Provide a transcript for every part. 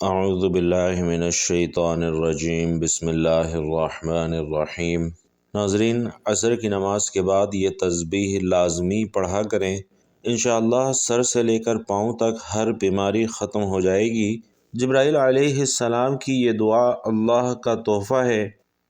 اعوذ باللہ من الشیطان الرجیم، بسم اللہ الرحمن الرحیم۔ ناظرین، عصر کی نماز کے بعد یہ تسبیح لازمی پڑھا کریں، انشاءاللہ سر سے لے کر پاؤں تک ہر بیماری ختم ہو جائے گی۔ جبرائیل علیہ السلام کی یہ دعا اللہ کا تحفہ ہے۔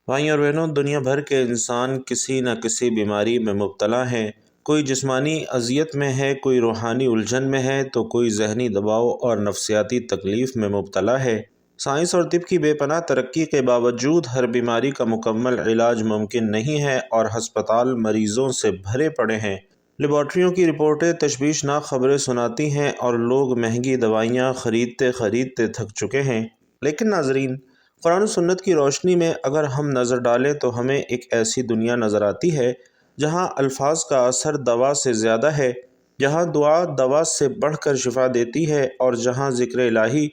بھائیوں اور بہنوں، دنیا بھر کے انسان کسی نہ کسی بیماری میں مبتلا ہیں۔ کوئی جسمانی اذیت میں ہے، کوئی روحانی الجھن میں ہے، تو کوئی ذہنی دباؤ اور نفسیاتی تکلیف میں مبتلا ہے۔ سائنس اور طب کی بے پناہ ترقی کے باوجود ہر بیماری کا مکمل علاج ممکن نہیں ہے اور ہسپتال مریضوں سے بھرے پڑے ہیں۔ لیبارٹریوں کی رپورٹیں تشویشناک خبریں سناتی ہیں اور لوگ مہنگی دوائیاں خریدتے تھک چکے ہیں۔ لیکن ناظرین، قرآن و سنت کی روشنی میں اگر ہم نظر ڈالیں تو ہمیں ایک ایسی دنیا نظر آتی ہے جہاں الفاظ کا اثر دوا سے زیادہ ہے، جہاں دعا دوا سے بڑھ کر شفا دیتی ہے، اور جہاں ذکر الہی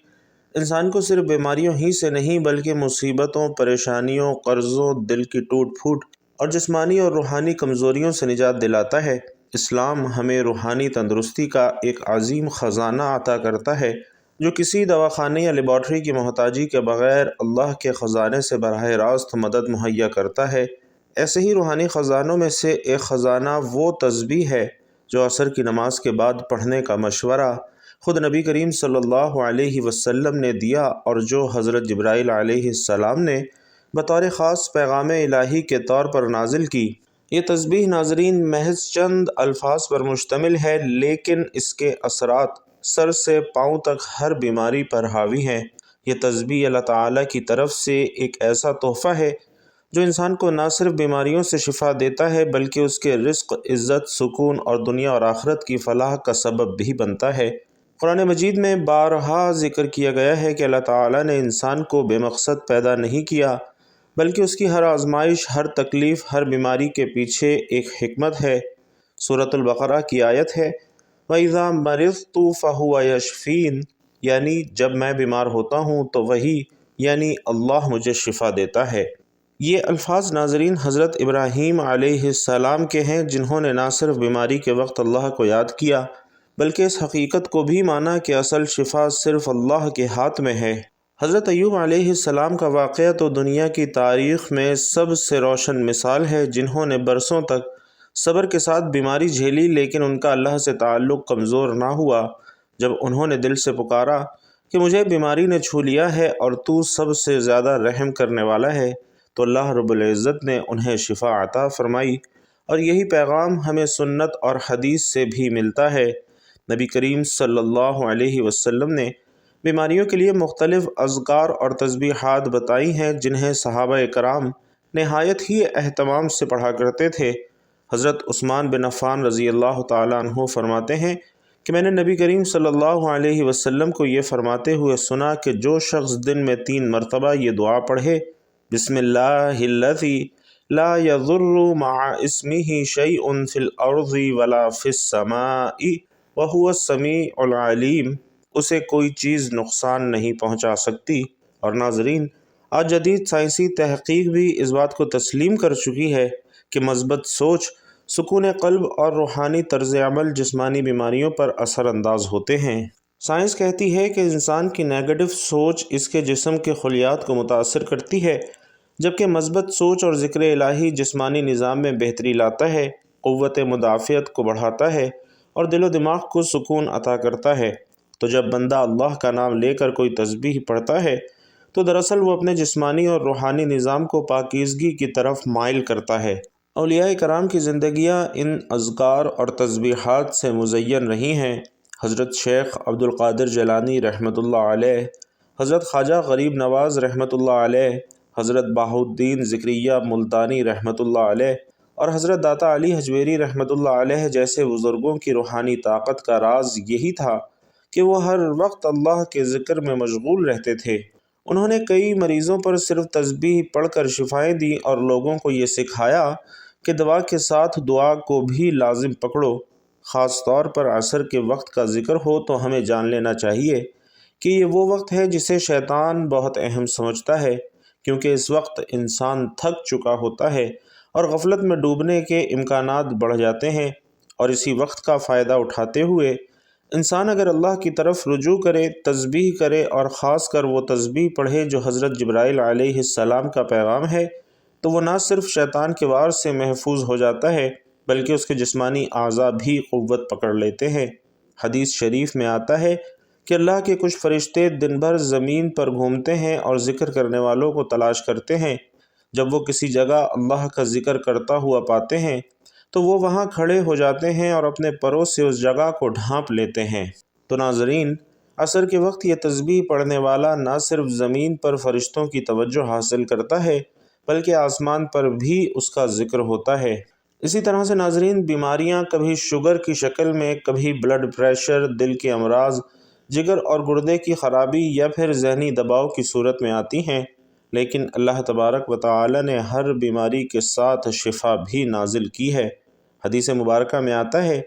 انسان کو صرف بیماریوں ہی سے نہیں بلکہ مصیبتوں، پریشانیوں، قرضوں، دل کی ٹوٹ پھوٹ اور جسمانی اور روحانی کمزوریوں سے نجات دلاتا ہے۔ اسلام ہمیں روحانی تندرستی کا ایک عظیم خزانہ عطا کرتا ہے جو کسی دواخانے یا لیبارٹری کی محتاجی کے بغیر اللہ کے خزانے سے براہ راست مدد مہیا کرتا ہے۔ ایسے ہی روحانی خزانوں میں سے ایک خزانہ وہ تسبیح ہے جو عصر کی نماز کے بعد پڑھنے کا مشورہ خود نبی کریم صلی اللہ علیہ وسلم نے دیا اور جو حضرت جبرائیل علیہ السلام نے بطور خاص پیغام الہی کے طور پر نازل کی۔ یہ تسبیح ناظرین محض چند الفاظ پر مشتمل ہے، لیکن اس کے اثرات سر سے پاؤں تک ہر بیماری پر حاوی ہیں۔ یہ تسبیح اللہ تعالیٰ کی طرف سے ایک ایسا تحفہ ہے جو انسان کو نہ صرف بیماریوں سے شفا دیتا ہے بلکہ اس کے رزق، عزت، سکون اور دنیا اور آخرت کی فلاح کا سبب بھی بنتا ہے۔ قرآن مجید میں بارہا ذکر کیا گیا ہے کہ اللہ تعالیٰ نے انسان کو بے مقصد پیدا نہیں کیا، بلکہ اس کی ہر آزمائش، ہر تکلیف، ہر بیماری کے پیچھے ایک حکمت ہے۔ سورۃ البقرہ کی آیت ہے، وَإِذَا مَرِضْتُ فَهُوَ يَشْفِينِ، یعنی جب میں بیمار ہوتا ہوں تو وہی یعنی اللہ مجھے شفا دیتا ہے۔ یہ الفاظ ناظرین حضرت ابراہیم علیہ السلام کے ہیں جنہوں نے نہ صرف بیماری کے وقت اللہ کو یاد کیا بلکہ اس حقیقت کو بھی مانا کہ اصل شفا صرف اللہ کے ہاتھ میں ہے۔ حضرت ایوب علیہ السلام کا واقعہ تو دنیا کی تاریخ میں سب سے روشن مثال ہے، جنہوں نے برسوں تک صبر کے ساتھ بیماری جھیلی لیکن ان کا اللہ سے تعلق کمزور نہ ہوا۔ جب انہوں نے دل سے پکارا کہ مجھے بیماری نے چھو لیا ہے اور تو سب سے زیادہ رحم کرنے والا ہے، تو اللہ رب العزت نے انہیں شفا عطا فرمائی، اور یہی پیغام ہمیں سنت اور حدیث سے بھی ملتا ہے۔ نبی کریم صلی اللہ علیہ وسلم نے بیماریوں کے لیے مختلف اذکار اور تسبیحات بتائی ہیں جنہیں صحابہ کرام نہایت ہی اہتمام سے پڑھا کرتے تھے۔ حضرت عثمان بن عفان رضی اللہ تعالیٰ عنہ فرماتے ہیں کہ میں نے نبی کریم صلی اللہ علیہ وسلم کو یہ فرماتے ہوئے سنا کہ جو شخص دن میں 3 مرتبہ یہ دعا پڑھے، بسم اللہ الذی لا یضر مع اسمہ شیء فی الارض ولا فی السماء وہو السمیع العلیم، اسے کوئی چیز نقصان نہیں پہنچا سکتی۔ اور ناظرین، آج جدید سائنسی تحقیق بھی اس بات کو تسلیم کر چکی ہے کہ مثبت سوچ، سکون قلب اور روحانی طرز عمل جسمانی بیماریوں پر اثر انداز ہوتے ہیں۔ سائنس کہتی ہے کہ انسان کی نیگیٹو سوچ اس کے جسم کے خلیات کو متاثر کرتی ہے، جبکہ مثبت سوچ اور ذکر الہی جسمانی نظام میں بہتری لاتا ہے، قوت مدافعت کو بڑھاتا ہے اور دل و دماغ کو سکون عطا کرتا ہے۔ تو جب بندہ اللہ کا نام لے کر کوئی تسبیح پڑھتا ہے تو دراصل وہ اپنے جسمانی اور روحانی نظام کو پاکیزگی کی طرف مائل کرتا ہے۔ اولیاء کرام کی زندگیاں ان اذکار اور تسبیحات سے مزین رہی ہیں۔ حضرت شیخ عبد القادر جیلانی رحمۃ اللہ علیہ، حضرت خواجہ غریب نواز رحمۃ اللہ علیہ، حضرت بہاء الدین ذکریہ ملتانی رحمۃ اللہ علیہ اور حضرت داتا علی حجویری رحمۃ اللہ علیہ جیسے بزرگوں کی روحانی طاقت کا راز یہی تھا کہ وہ ہر وقت اللہ کے ذکر میں مشغول رہتے تھے۔ انہوں نے کئی مریضوں پر صرف تسبیح پڑھ کر شفائیں دیں اور لوگوں کو یہ سکھایا کہ دوا کے ساتھ دعا کو بھی لازم پکڑو۔ خاص طور پر عصر کے وقت کا ذکر ہو تو ہمیں جان لینا چاہیے کہ یہ وہ وقت ہے جسے شیطان بہت اہم سمجھتا ہے، کیونکہ اس وقت انسان تھک چکا ہوتا ہے اور غفلت میں ڈوبنے کے امکانات بڑھ جاتے ہیں، اور اسی وقت کا فائدہ اٹھاتے ہوئے انسان اگر اللہ کی طرف رجوع کرے، تسبیح کرے اور خاص کر وہ تسبیح پڑھے جو حضرت جبرائیل علیہ السلام کا پیغام ہے، تو وہ نہ صرف شیطان کے وار سے محفوظ ہو جاتا ہے بلکہ اس کے جسمانی اعضاء بھی قوت پکڑ لیتے ہیں۔ حدیث شریف میں آتا ہے کہ اللہ کے کچھ فرشتے دن بھر زمین پر گھومتے ہیں اور ذکر کرنے والوں کو تلاش کرتے ہیں۔ جب وہ کسی جگہ اللہ کا ذکر کرتا ہوا پاتے ہیں تو وہ وہاں کھڑے ہو جاتے ہیں اور اپنے پروں سے اس جگہ کو ڈھانپ لیتے ہیں۔ تو ناظرین، عصر کے وقت یہ تسبیح پڑھنے والا نہ صرف زمین پر فرشتوں کی توجہ حاصل کرتا ہے بلکہ آسمان پر بھی اس کا ذکر ہوتا ہے۔ اسی طرح سے ناظرین، بیماریاں کبھی شوگر کی شکل میں، کبھی بلڈ پریشر، دل کے امراض، جگر اور گردے کی خرابی یا پھر ذہنی دباؤ کی صورت میں آتی ہیں، لیکن اللہ تبارک و تعالی نے ہر بیماری کے ساتھ شفا بھی نازل کی ہے۔ حدیث مبارکہ میں آتا ہے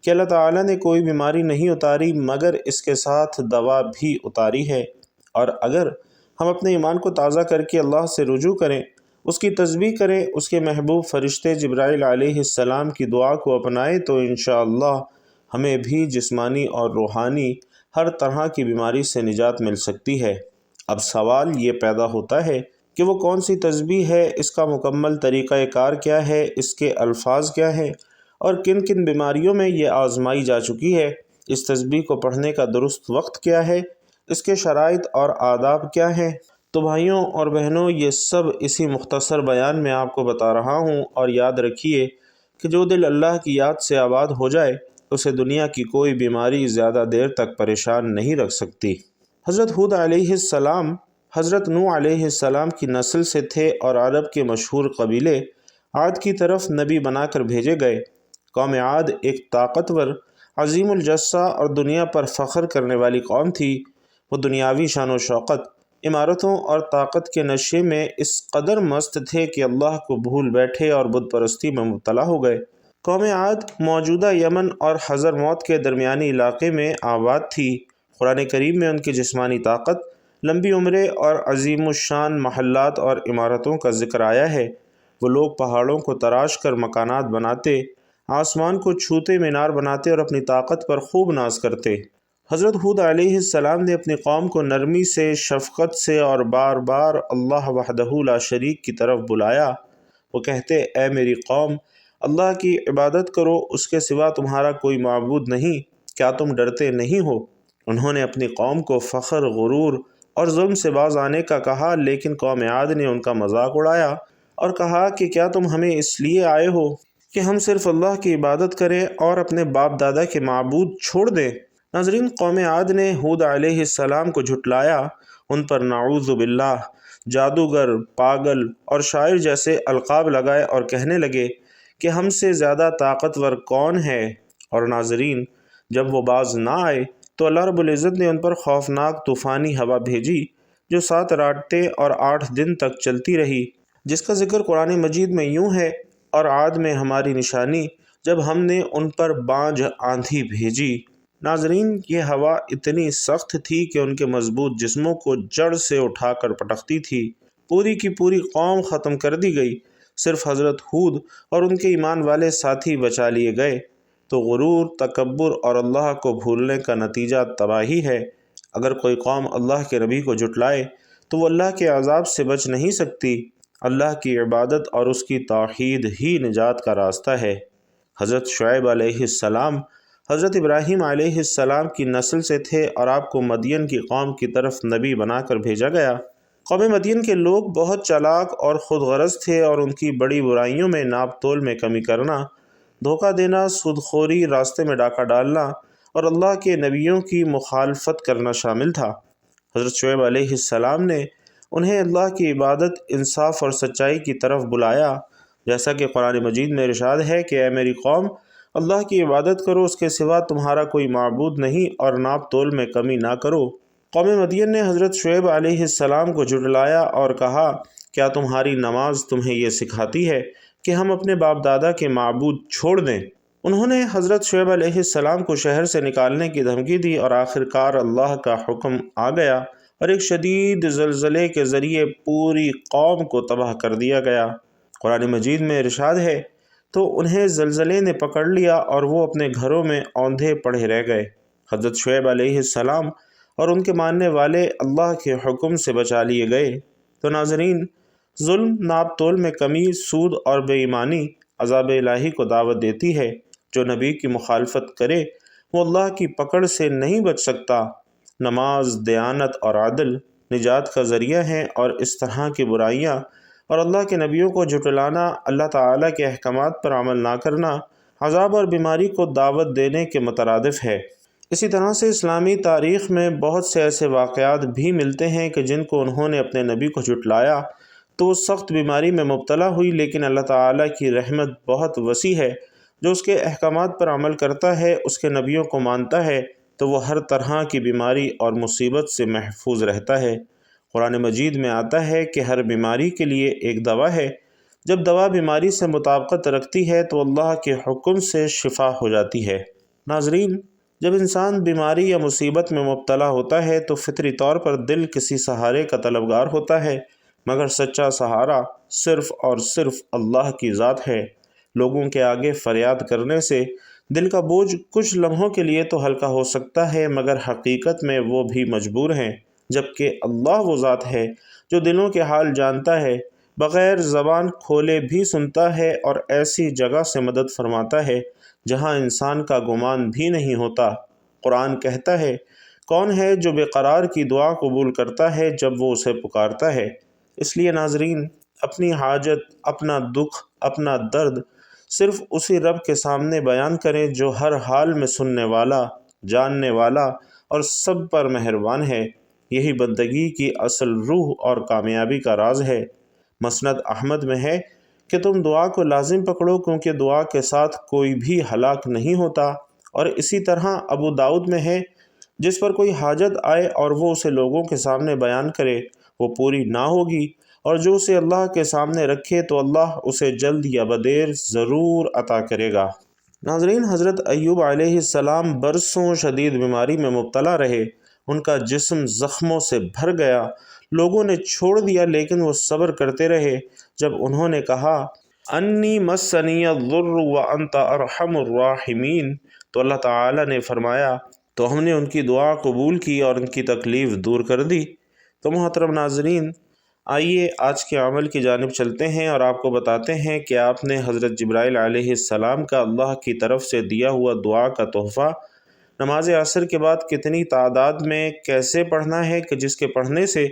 کہ اللہ تعالیٰ نے کوئی بیماری نہیں اتاری مگر اس کے ساتھ دوا بھی اتاری ہے، اور اگر ہم اپنے ایمان کو تازہ کر کے اللہ سے رجوع کریں، اس کی تسبیح کریں، اس کے محبوب فرشتے جبرائیل علیہ السلام کی دعا کو اپنائیں، تو انشاءاللہ ہمیں بھی جسمانی اور روحانی ہر طرح کی بیماری سے نجات مل سکتی ہے۔ اب سوال یہ پیدا ہوتا ہے کہ وہ کون سی تسبیح ہے، اس کا مکمل طریقہ کار کیا ہے، اس کے الفاظ کیا ہیں، اور کن کن بیماریوں میں یہ آزمائی جا چکی ہے۔ اس تسبیح کو پڑھنے کا درست وقت کیا ہے، اس کے شرائط اور آداب کیا ہیں۔ تو بھائیوں اور بہنوں، یہ سب اسی مختصر بیان میں آپ کو بتا رہا ہوں، اور یاد رکھیے کہ جو دل اللہ کی یاد سے آباد ہو جائے اسے دنیا کی کوئی بیماری زیادہ دیر تک پریشان نہیں رکھ سکتی۔ حضرت ہود علیہ السلام حضرت نوح علیہ السلام کی نسل سے تھے اور عرب کے مشہور قبیلے عاد کی طرف نبی بنا کر بھیجے گئے۔ قوم عاد ایک طاقتور، عظیم الجثہ اور دنیا پر فخر کرنے والی قوم تھی۔ وہ دنیاوی شان و شوقت، عمارتوں اور طاقت کے نشے میں اس قدر مست تھے کہ اللہ کو بھول بیٹھے اور بت پرستی میں مبتلا ہو گئے۔ قوم عاد موجودہ یمن اور حضرموت کے درمیانی علاقے میں آباد تھی۔ قرآن کریم میں ان کی جسمانی طاقت، لمبی عمریں اور عظیم الشان محلات اور عمارتوں کا ذکر آیا ہے۔ وہ لوگ پہاڑوں کو تراش کر مکانات بناتے، آسمان کو چھوتے مینار بناتے اور اپنی طاقت پر خوب ناز کرتے۔ حضرت ہود علیہ السلام نے اپنی قوم کو نرمی سے، شفقت سے اور بار بار اللہ وحدہ لا شریک کی طرف بلایا۔ وہ کہتے، اے میری قوم، اللہ کی عبادت کرو، اس کے سوا تمہارا کوئی معبود نہیں، کیا تم ڈرتے نہیں ہو؟ انہوں نے اپنی قوم کو فخر، غرور اور ظلم سے باز آنے کا کہا، لیکن قوم عاد نے ان کا مذاق اڑایا اور کہا کہ کیا تم ہمیں اس لیے آئے ہو کہ ہم صرف اللہ کی عبادت کریں اور اپنے باپ دادا کے معبود چھوڑ دیں؟ ناظرین، قوم عاد نے ہود علیہ السلام کو جھٹلایا، ان پر نعوذ باللہ جادوگر، پاگل اور شاعر جیسے القاب لگائے اور کہنے لگے کہ ہم سے زیادہ طاقتور کون ہے؟ اور ناظرین، جب وہ باز نہ آئے تو اللہ رب العزت نے ان پر خوفناک طوفانی ہوا بھیجی جو 7 راتیں اور 8 دن تک چلتی رہی، جس کا ذکر قرآن مجید میں یوں ہے، اور عاد میں ہماری نشانی جب ہم نے ان پر بانجھ آندھی بھیجی۔ ناظرین، یہ ہوا اتنی سخت تھی کہ ان کے مضبوط جسموں کو جڑ سے اٹھا کر پٹکتی تھی۔ پوری کی پوری قوم ختم کر دی گئی، صرف حضرت ہود اور ان کے ایمان والے ساتھی بچا لیے گئے۔ تو غرور، تکبر اور اللہ کو بھولنے کا نتیجہ تباہی ہے۔ اگر کوئی قوم اللہ کے نبی کو جھٹلائے تو وہ اللہ کے عذاب سے بچ نہیں سکتی۔ اللہ کی عبادت اور اس کی توحید ہی نجات کا راستہ ہے۔ حضرت شعیب علیہ السلام حضرت ابراہیم علیہ السلام کی نسل سے تھے اور آپ کو مدین کی قوم کی طرف نبی بنا کر بھیجا گیا۔ قوم مدین کے لوگ بہت چالاک اور خود غرض تھے، اور ان کی بڑی برائیوں میں ناپ تول میں کمی کرنا، دھوکہ دینا، سود خوری، راستے میں ڈاکہ ڈالنا اور اللہ کے نبیوں کی مخالفت کرنا شامل تھا۔ حضرت شعیب علیہ السلام نے انہیں اللہ کی عبادت، انصاف اور سچائی کی طرف بلایا، جیسا کہ قرآن مجید میں ارشاد ہے کہ اے میری قوم، اللہ کی عبادت کرو، اس کے سوا تمہارا کوئی معبود نہیں، اور ناپ تول میں کمی نہ کرو۔ قوم مدین نے حضرت شعیب علیہ السلام کو جھٹلایا اور کہا، کیا تمہاری نماز تمہیں یہ سکھاتی ہے کہ ہم اپنے باپ دادا کے معبود چھوڑ دیں؟ انہوں نے حضرت شعیب علیہ السلام کو شہر سے نکالنے کی دھمکی دی، اور آخرکار اللہ کا حکم آ گیا اور ایک شدید زلزلے کے ذریعے پوری قوم کو تباہ کر دیا گیا۔ قرآن مجید میں ارشاد ہے، تو انہیں زلزلے نے پکڑ لیا اور وہ اپنے گھروں میں اوندھے پڑے رہ گئے۔ حضرت شعیب علیہ السلام اور ان کے ماننے والے اللہ کے حکم سے بچا لیے گئے۔ تو ناظرین، ظلم، ناپ تول میں کمی، سود اور بے ایمانی عذاب الہی کو دعوت دیتی ہے۔ جو نبی کی مخالفت کرے وہ اللہ کی پکڑ سے نہیں بچ سکتا۔ نماز، دیانت اور عدل نجات کا ذریعہ ہیں، اور اس طرح کی برائیاں اور اللہ کے نبیوں کو جھٹلانا، اللہ تعالیٰ کے احکامات پر عمل نہ کرنا، عذاب اور بیماری کو دعوت دینے کے مترادف ہے۔ اسی طرح سے اسلامی تاریخ میں بہت سے ایسے واقعات بھی ملتے ہیں کہ جن کو انہوں نے اپنے نبی کو جھٹلایا تو وہ سخت بیماری میں مبتلا ہوئی، لیکن اللہ تعالیٰ کی رحمت بہت وسیع ہے۔ جو اس کے احکامات پر عمل کرتا ہے، اس کے نبیوں کو مانتا ہے، تو وہ ہر طرح کی بیماری اور مصیبت سے محفوظ رہتا ہے۔ قرآن مجید میں آتا ہے کہ ہر بیماری کے لیے ایک دوا ہے۔ جب دوا بیماری سے مطابقت رکھتی ہے تو اللہ کے حکم سے شفا ہو جاتی ہے۔ ناظرین، جب انسان بیماری یا مصیبت میں مبتلا ہوتا ہے تو فطری طور پر دل کسی سہارے کا طلبگار ہوتا ہے، مگر سچا سہارا صرف اور صرف اللہ کی ذات ہے۔ لوگوں کے آگے فریاد کرنے سے دل کا بوجھ کچھ لمحوں کے لیے تو ہلکا ہو سکتا ہے، مگر حقیقت میں وہ بھی مجبور ہیں، جبکہ اللہ وہ ذات ہے جو دلوں کے حال جانتا ہے، بغیر زبان کھولے بھی سنتا ہے، اور ایسی جگہ سے مدد فرماتا ہے جہاں انسان کا گمان بھی نہیں ہوتا۔ قرآن کہتا ہے، کون ہے جو بے قرار کی دعا قبول کرتا ہے جب وہ اسے پکارتا ہے؟ اس لیے ناظرین، اپنی حاجت، اپنا دکھ، اپنا درد صرف اسی رب کے سامنے بیان کریں جو ہر حال میں سننے والا، جاننے والا اور سب پر مہربان ہے۔ یہی بندگی کی اصل روح اور کامیابی کا راز ہے۔ مسند احمد میں ہے کہ تم دعا کو لازم پکڑو، کیونکہ دعا کے ساتھ کوئی بھی ہلاک نہیں ہوتا، اور اسی طرح ابو داؤد میں ہے، جس پر کوئی حاجت آئے اور وہ اسے لوگوں کے سامنے بیان کرے وہ پوری نہ ہوگی، اور جو اسے اللہ کے سامنے رکھے تو اللہ اسے جلد یا بدیر ضرور عطا کرے گا۔ ناظرین، حضرت ایوب علیہ السلام برسوں شدید بیماری میں مبتلا رہے، ان کا جسم زخموں سے بھر گیا، لوگوں نے چھوڑ دیا لیکن وہ صبر کرتے رہے۔ جب انہوں نے کہا انی مسنی الضر وانت ارحم الراحمین، تو اللہ تعالیٰ نے فرمایا، تو ہم نے ان کی دعا قبول کی اور ان کی تکلیف دور کر دی۔ تو محترم ناظرین، آئیے آج کے عمل کی جانب چلتے ہیں اور آپ کو بتاتے ہیں کہ آپ نے حضرت جبرائیل علیہ السلام کا اللہ کی طرف سے دیا ہوا دعا کا تحفہ نماز عصر کے بعد کتنی تعداد میں کیسے پڑھنا ہے کہ جس کے پڑھنے سے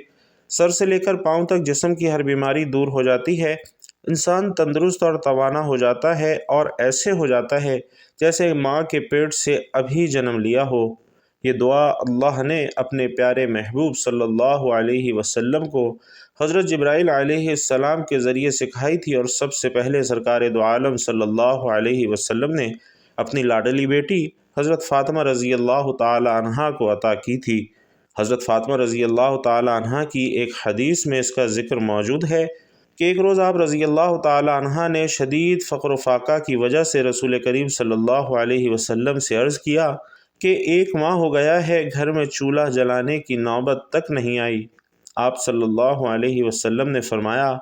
سر سے لے کر پاؤں تک جسم کی ہر بیماری دور ہو جاتی ہے، انسان تندرست اور توانا ہو جاتا ہے، اور ایسے ہو جاتا ہے جیسے ماں کے پیٹ سے ابھی جنم لیا ہو۔ یہ دعا اللہ نے اپنے پیارے محبوب صلی اللہ علیہ وسلم کو حضرت جبرائیل علیہ السلام کے ذریعے سکھائی تھی، اور سب سے پہلے سرکار دو عالم صلی اللہ علیہ وسلم نے اپنی لاڈلی بیٹی حضرت فاطمہ رضی اللہ تعالی عنہا کو عطا کی تھی۔ حضرت فاطمہ رضی اللہ تعالی عنہا کی ایک حدیث میں اس کا ذکر موجود ہے کہ ایک روز آپ رضی اللہ تعالی عنہا نے شدید فقر و فاقہ کی وجہ سے رسول کریم صلی اللہ علیہ وسلم سے عرض کیا کہ 1 ماہ ہو گیا ہے، گھر میں چولہا جلانے کی نوبت تک نہیں آئی۔ آپ صلی اللہ علیہ وسلم نے فرمایا،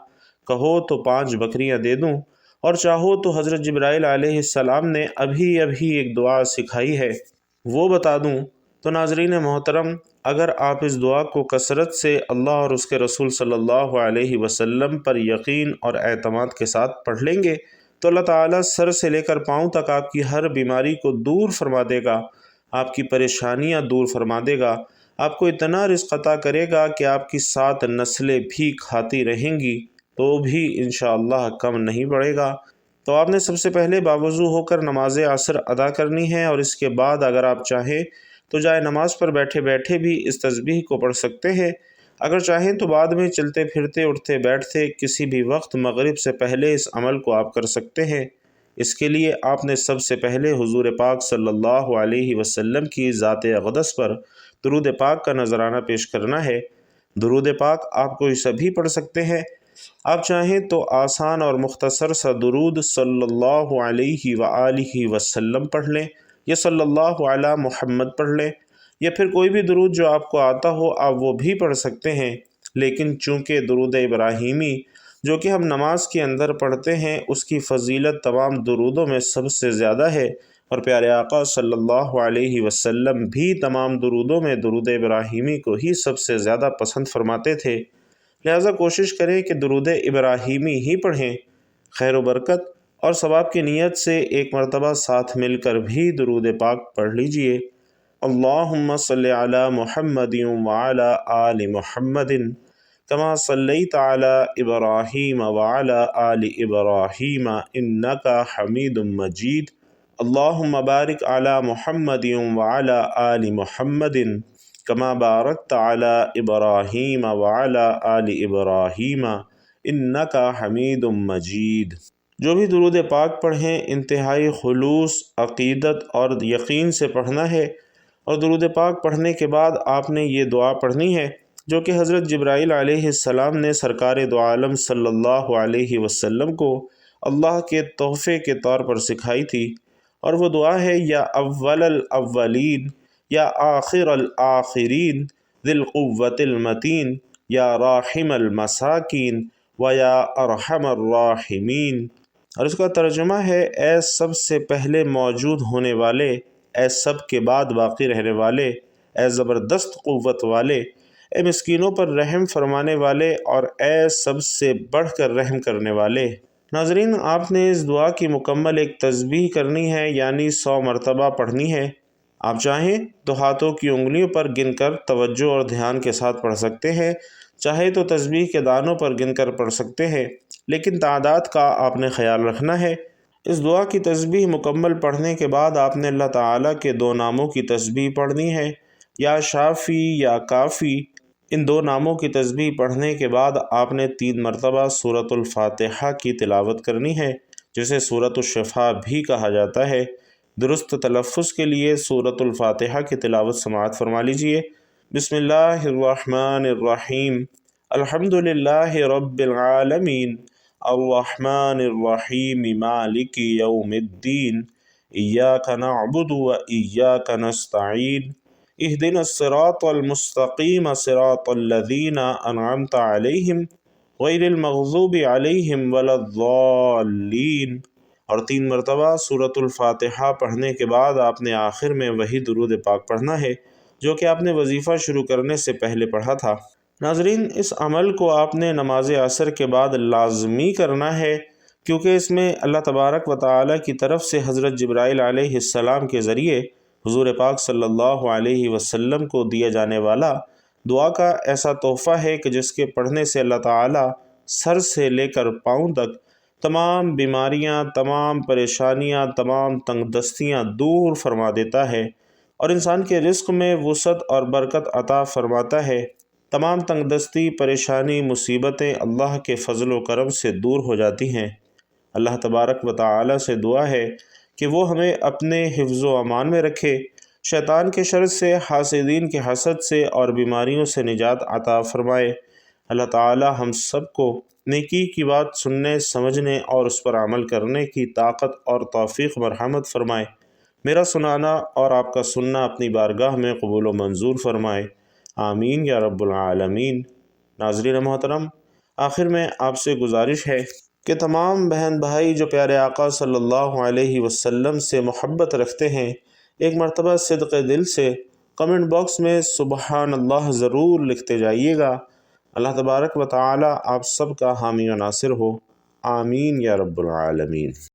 کہو تو 5 بکریاں دے دوں، اور چاہو تو حضرت جبرائیل علیہ السلام نے ابھی ایک دعا سکھائی ہے وہ بتا دوں۔ تو ناظرین محترم، اگر آپ اس دعا کو کثرت سے اللہ اور اس کے رسول صلی اللہ علیہ وسلم پر یقین اور اعتماد کے ساتھ پڑھ لیں گے تو اللہ تعالیٰ سر سے لے کر پاؤں تک آپ کی ہر بیماری کو دور فرما دے گا، آپ کی پریشانیاں دور فرما دے گا، آپ کو اتنا رزق عطا کرے گا کہ آپ کی 7 نسلیں بھی کھاتی رہیں گی تو بھی انشاءاللہ کم نہیں پڑے گا۔ تو آپ نے سب سے پہلے باوضو ہو کر نماز عصر ادا کرنی ہے، اور اس کے بعد اگر آپ چاہیں تو جائے نماز پر بیٹھے بیٹھے بھی اس تسبیح کو پڑھ سکتے ہیں۔ اگر چاہیں تو بعد میں چلتے پھرتے، اٹھتے بیٹھتے کسی بھی وقت مغرب سے پہلے اس عمل کو آپ کر سکتے ہیں۔ اس کے لیے آپ نے سب سے پہلے حضور پاک صلی اللہ علیہ وسلم کی ذات اقدس پر درود پاک کا نذرانہ پیش کرنا ہے۔ درود پاک آپ کوئی سبھی پڑھ سکتے ہیں، آپ چاہیں تو آسان اور مختصر سا درود صلی اللہ علیہ وآلہ وسلم پڑھ لیں، یا صلی اللہ علی محمد پڑھ لیں، یا پھر کوئی بھی درود جو آپ کو آتا ہو آپ وہ بھی پڑھ سکتے ہیں۔ لیکن چونکہ درود ابراہیمی جو کہ ہم نماز کے اندر پڑھتے ہیں اس کی فضیلت تمام درودوں میں سب سے زیادہ ہے، اور پیارے آقا صلی اللہ علیہ وسلم بھی تمام درودوں میں درود ابراہیمی کو ہی سب سے زیادہ پسند فرماتے تھے، لہٰذا کوشش کریں کہ درود ابراہیمی ہی پڑھیں۔ خیر و برکت اور ثواب کی نیت سے ایک مرتبہ ساتھ مل کر بھی درود پاک پڑھ لیجئے۔ اللہم صلی علی محمد وعلی آل محمد کما صلیت علی ابراہیم وعلی آل ابراہیم انک حمید مجید۔ اللہم بارک علی محمد وعلی آل محمد کما بارکت علی ابراہیم وعلی آل ابراہیم انک حمید مجید۔ جو بھی درود پاک پڑھیں انتہائی خلوص، عقیدت اور یقین سے پڑھنا ہے، اور درود پاک پڑھنے کے بعد آپ نے یہ دعا پڑھنی ہے جو کہ حضرت جبرائیل علیہ السلام نے سرکار دو عالم صلی اللہ علیہ وسلم کو اللہ کے تحفے کے طور پر سکھائی تھی، اور وہ دعا ہے یا اول الاولین یا آخر الآخرین ذی القوة المتین یا راحم المساکین و یا ارحم الراحمین۔ اور اس کا ترجمہ ہے اے سب سے پہلے موجود ہونے والے، اے سب کے بعد باقی رہنے والے، اے زبردست قوت والے، اے مسکینوں پر رحم فرمانے والے، اور اے سب سے بڑھ کر رحم کرنے والے۔ ناظرین، آپ نے اس دعا کی مکمل ایک تسبیح کرنی ہے، یعنی 100 مرتبہ پڑھنی ہے۔ آپ چاہیں تو ہاتھوں کی انگلیوں پر گن کر توجہ اور دھیان کے ساتھ پڑھ سکتے ہیں، چاہے تو تسبیح کے دانوں پر گن کر پڑھ سکتے ہیں، لیکن تعداد کا آپ نے خیال رکھنا ہے۔ اس دعا کی تسبیح مکمل پڑھنے کے بعد آپ نے اللہ تعالیٰ کے 2 ناموں کی تسبیح پڑھنی ہے، یا شافی یا کافی۔ ان 2 ناموں کی تسبیح پڑھنے کے بعد آپ نے 3 مرتبہ سورۃ الفاتحہ کی تلاوت کرنی ہے، جسے سورۃ الشفاء بھی کہا جاتا ہے۔ درست تلفظ کے لیے سورۃ الفاتحہ کی تلاوت سماعت فرما لیجئے۔ بسم اللہ الرحمن الرحیم، الحمد للہ رب العالمین، الرحمن الرحیم، مالک یوم الدین، ایاک نعبد و ایاک نستعین، اہدنا الصراط المستقیم، صراط الذین انعمت علیہم غیر المغضوب علیہم ولا الضالین۔ اور 3 مرتبہ سورۃ الفاتحہ پڑھنے کے بعد آپ نے آخر میں وہی درود پاک پڑھنا ہے جو کہ آپ نے وظیفہ شروع کرنے سے پہلے پڑھا تھا۔ ناظرین، اس عمل کو آپ نے نماز عصر کے بعد لازمی کرنا ہے، کیونکہ اس میں اللہ تبارک و تعالیٰ کی طرف سے حضرت جبرائیل علیہ السلام کے ذریعے حضور پاک صلی اللہ علیہ وسلم کو دیا جانے والا دعا کا ایسا تحفہ ہے کہ جس کے پڑھنے سے اللہ تعالیٰ سر سے لے کر پاؤں تک تمام بیماریاں، تمام پریشانیاں، تمام تنگ دستیاں دور فرما دیتا ہے، اور انسان کے رزق میں وسعت اور برکت عطا فرماتا ہے۔ تمام تنگ دستی، پریشانی، مصیبتیں اللہ کے فضل و کرم سے دور ہو جاتی ہیں۔ اللہ تبارک و تعالی سے دعا ہے کہ وہ ہمیں اپنے حفظ و امان میں رکھے، شیطان کے شر سے، حاسدین کے حسد سے اور بیماریوں سے نجات عطا فرمائے۔ اللہ تعالی ہم سب کو نیکی کی بات سننے، سمجھنے اور اس پر عمل کرنے کی طاقت اور توفیق مرحمت فرمائے۔ میرا سنانا اور آپ کا سننا اپنی بارگاہ میں قبول و منظور فرمائے، آمین یا رب العالمین۔ ناظرین محترم، آخر میں آپ سے گزارش ہے کہ تمام بہن بھائی جو پیارے آقا صلی اللہ علیہ وسلم سے محبت رکھتے ہیں، ایک مرتبہ صدق دل سے کمنٹ باکس میں سبحان اللہ ضرور لکھتے جائیے گا۔ اللہ تبارک و تعالی آپ سب کا حامی و ناصر ہو، آمین یا رب العالمین۔